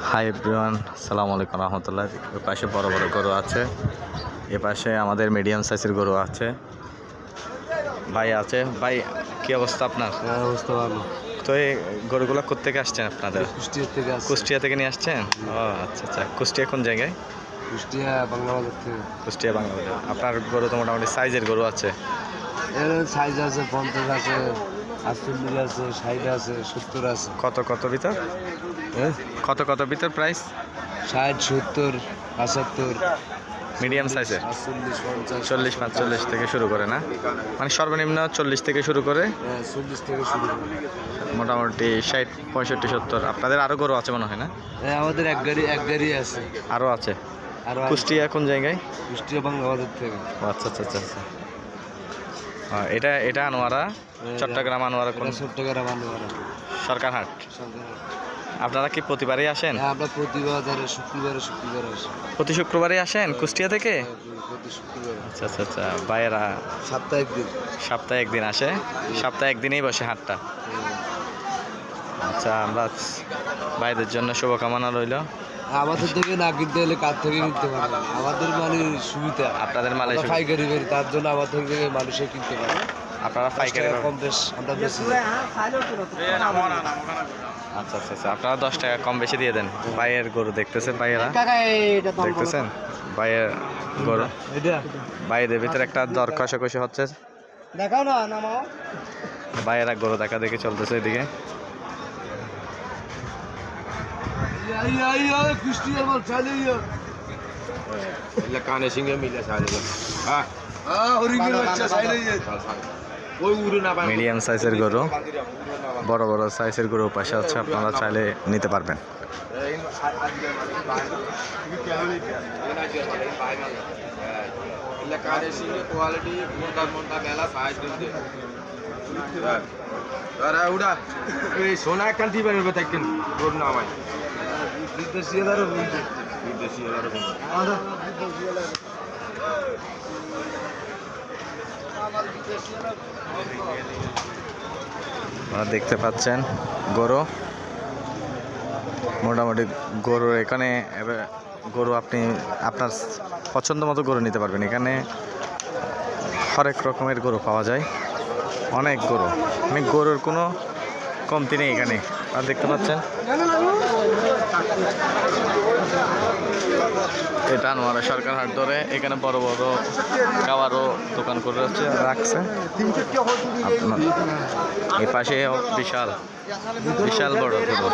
Hi everyone, আসসালামু আলাইকুম রহমতুল্লাহ। এ পাশে বড় বড় গরু আছে, এ পাশে আমাদের মিডিয়াম সাইজের গরু আছে। ভাই আছে। ভাই কি অবস্থা আপনার? অবস্থা ভালো। তো এই গরুগুলো কোত্থেকে আসছেন আপনাদের? কুষ্টিয়া থেকে আসছে। কুষ্টিয়া থেকে নিয়ে আসছেন? ও আচ্ছা আচ্ছা। কুষ্টিয়া কোন জায়গায়? কুষ্টিয়া বাংলাবাজার থেকে। কুষ্টিয়া বাংলাদেশ। আপনার গরু তো মোটামুটি সাইজের গরু আছে? এর সাইজ আছে 50 আছে, 48 আছে, 60 আছে, 70 আছে। কত কত ভিতর? কত ভিতর প্রাইস? 60, 70, 75, মিডিয়াম সাইজের 48, 50, 40-45 থেকে শুরু করে না? মানে সর্বনিম্ন 40 থেকে শুরু করে 40 থেকে শুরু করে। মোটামুটি 60, 65, 70। আপনাদের আরও গরু আছে মনে হয় না? আমাদের এক গাড়ি আছে। আরও আছে। আর কুষ্টিয়া কোন জায়গায়? কুষ্টিয়া বাংলাবাজার থেকে। ও আচ্ছা আচ্ছা আচ্ছা আচ্ছা। এটা আনোয়ারা, চট্টগ্রাম আনোয়ারা কোন? চট্টগ্রাম আনোয়ারা সরকারহাট। সরকার। আপনারা কি প্রতিবারই আসেন? আমরা প্রতিবারে শুক্রবার আসি। প্রতি শুক্রবারই আসেন কুষ্টিয়া থেকে? প্রতি শুক্রবার। আচ্ছা আচ্ছা আচ্ছা। ভাইয়েরা সপ্তাহে একদিন আসে, সপ্তাহে একদিনেই বসে হাটটা। আচ্ছা, আমরা ভাইদের জন্য শুভকামনা রইল। আমাদের থেকে না কিনতে হলে কার থেকে কিনতে পারবে? আমাদের মালের সুবিধা, আপনাদের মালে পাইকারি বেরি, তার জন্য আমাদের থেকে মানুষে কিনতে পারে। আপনারা পাইকারি কম বেশ আমরা বেশি। আচ্ছা আচ্ছা আচ্ছা। আপনারা 10 টাকা কম বেশি দিয়ে দেন। ভাইয়ের গরু দেখতেছেন, ভাইয়েরা দেখতেছেন ভাইয়ের গরু। ভাইদের ভিতরে একটা দর কষাকষি হচ্ছে। দেখাও না নামাও। ভাইয়েরা গরু দেখা দেখে চলতেছে এদিকে। কানে সিংহে মিলে মিডিয়াম সাইজের গরু, বড় বড় সাইজের গরু পাশে আছে, আপনারা চাইলে নিতে পারবেন। সোনা কান্তি পারবে থাকেন নামায় আপনারা দেখতে পাচ্ছেন গরু, মোটামুটি গরুর এখানে গরু আপনি আপনার পছন্দ মতো গরু নিতে পারবেন। এখানে হরেক রকমের গরু পাওয়া যায়, অনেক গরু, মানে গরুর কোনো কমতি নেই এখানে। আর দেখতে পাচ্ছেন এটা আনোয়ারা সরকারহাট ধরে এখানে বড় বড় খাবারও দোকান করে রাখছে। আপনার এই পাশে বিশাল বিশাল বড় গরু।